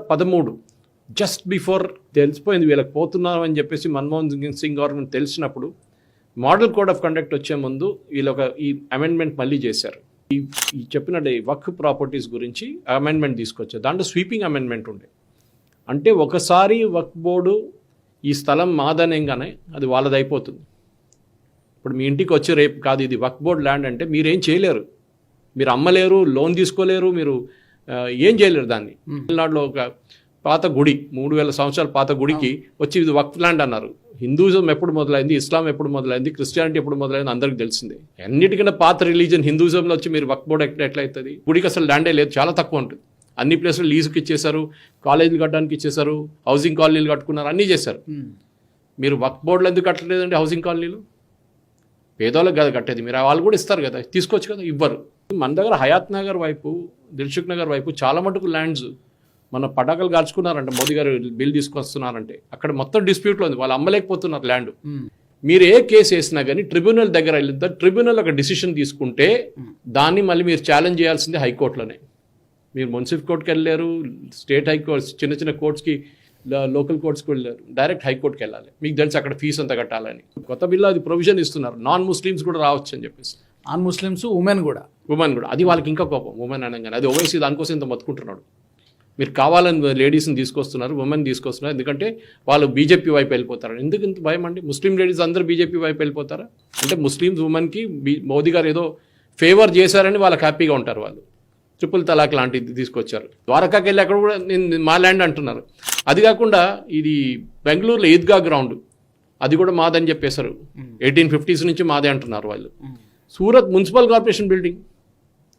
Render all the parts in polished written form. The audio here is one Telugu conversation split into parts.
13 జస్ట్ బిఫోర్ తెలిసిపోయింది వీళ్ళకి పోతున్నారు అని చెప్పేసి మన్మోహన్ సింగ్ గవర్నమెంట్ తెలిసినప్పుడు మోడల్ కోడ్ ఆఫ్ కండక్ట్ వచ్చే ముందు వీళ్ళు ఈ అమెండ్మెంట్ మళ్ళీ చేశారు. ఈ చెప్పినట్టు వక్ఫ్ ప్రాపర్టీస్ గురించి అమెండ్మెంట్ తీసుకొచ్చారు. దాంట్లో స్వీపింగ్ అమెండ్మెంట్ ఉండే, అంటే ఒకసారి వక్ఫ్ బోర్డు ఈ స్థలం మాదనేగానే అది వాళ్ళది అయిపోతుంది. ఇప్పుడు మీ ఇంటికి వచ్చి రేపు కాదు ఇది వక్ఫ్ బోర్డ్ ల్యాండ్ అంటే మీరేం చేయలేరు, మీరు అమ్మలేరు, లోన్ తీసుకోలేరు, మీరు ఏం చేయలేరు. దాన్ని తమిళనాడులో ఒక పాత గుడి 3000 సంవత్సరాల పాత గుడికి వచ్చి ఇది వక్ఫ్ ల్యాండ్ అన్నారు. హిందూయిజం ఎప్పుడు మొదలైంది, ఇస్లాం ఎప్పుడు మొదలైంది, క్రిస్టియానిటీ ఎప్పుడు మొదలైంది అందరికి తెలిసిందే. అన్నిటికన్నా పాత రిలీజన్ హిందూయిజంలో వచ్చి మీరు వక్ఫ్ బోర్డ్ ఎట్లయితుంది? గుడికి అసలు ల్యాండే లేదు, చాలా తక్కువ ఉంటుంది. అన్ని ప్లేసులు లీజుకి ఇచ్చేశారు, కాలేజీలు కట్టడానికి ఇచ్చేశారు, హౌసింగ్ కాలనీలు కట్టుకున్నారు, అన్నీ చేశారు. మీరు వక్ఫ్ బోర్డులు ఎందుకు కట్టలేదండి? హౌసింగ్ కాలనీలు పేదోళ్ళకి కదా కట్టేది, మీరు వాళ్ళు కూడా ఇస్తారు కదా, తీసుకోవచ్చు కదా, ఇవ్వరు. మన దగ్గర హయాత్ నగర్ వైపు, దిల్సుఖ్ నగర్ వైపు చాలా మటుకు ల్యాండ్స్ మన పటాకులు కాల్చుకున్నారంటే మోదీ గారు బిల్ తీసుకొస్తున్నారంటే అక్కడ మొత్తం డిస్ప్యూట్లో ఉంది, వాళ్ళు అమ్మలేకపోతున్నారు ల్యాండ్. మీరు ఏ కేసు వేసినా కానీ ట్రిబ్యునల్ దగ్గర వెళ్ళిద్దా, ట్రిబ్యునల్ ఒక డిసిషన్ తీసుకుంటే దాన్ని మళ్ళీ మీరు ఛాలెంజ్ చేయాల్సింది హైకోర్టులోనే. మీరు మున్సిపల్ కోర్టుకి వెళ్ళారు, స్టేట్ హైకోర్టు, చిన్న చిన్న కోర్ట్స్కి, లోకల్ కోర్ట్స్కి వెళ్ళారు, డైరెక్ట్ హైకోర్టుకి వెళ్ళాలి. మీకు తెలిసి అక్కడ ఫీజు అంతా కట్టాలని. కొత్త బిల్లు అది ప్రొవిజన్ ఇస్తున్నారు, నాన్ ముస్లిమ్స్ కూడా రావచ్చు అని చెప్పేసి. నాన్ ముస్లిమ్స్, ఉమెన్ కూడా అది వాళ్ళకి ఇంకా కోపం. ఉమెన్ అనగానే అది ఓవైసీ దానికోసం ఇంత మొత్తుకుంటున్నాడు. మీరు కావాలని లేడీస్ని తీసుకొస్తున్నారు, ఉమెన్ తీసుకొస్తున్నారు, ఎందుకంటే వాళ్ళు బీజేపీ వైపు వెళ్ళిపోతారు. ఎందుకు ఇంత భయం అండి? ముస్లిం లేడీస్ అందరూ బీజేపీ వైపు వెళ్ళిపోతారా? అంటే ముస్లిమ్స్ ఉమెన్కి మోదీ గారు ఏదో ఫేవర్ చేశారని వాళ్ళకి హ్యాపీగా ఉంటారు. వాళ్ళు ట్రిపుల్ తలాక్ లాంటిది తీసుకొచ్చారు. ద్వారకాకి వెళ్ళి అక్కడ కూడా నేను మా ల్యాండ్ అంటున్నారు. అది కాకుండా ఇది బెంగళూరులో ఈద్గా గ్రౌండ్, అది కూడా మాదని చెప్పేశారు. 1850s నుంచి మాదే అంటున్నారు వాళ్ళు. సూరత్ మున్సిపల్ కార్పొరేషన్ బిల్డింగ్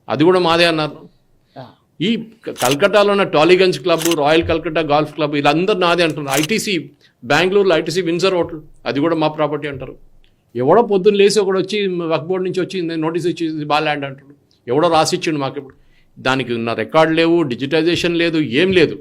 అది కూడా మాదే అన్నారు. ఈ కల్కట్టాలో ఉన్న Tollygunge club, royal Calcutta golf club వీళ్ళందరూ నాదే అంటున్నారు. ఐటీసీ బెంగళూరులో ఐటీసీ విన్సర్ హోటల్ అది కూడా మా ప్రాపర్టీ అంటారు. ఎవడో పొద్దున్న లేసి ఒకడు వచ్చి వక్ఫ్ బోర్డు నుంచి వచ్చి నోటీస్ ఇచ్చి బాగా ల్యాండ్ అంటాడు. ఎవడో రాసిచ్చిండు మాకు. ఇప్పుడు దానికి ఉన్న రికార్డు లేవు, డిజిటైజేషన్ లేదు, ఏం లేదు.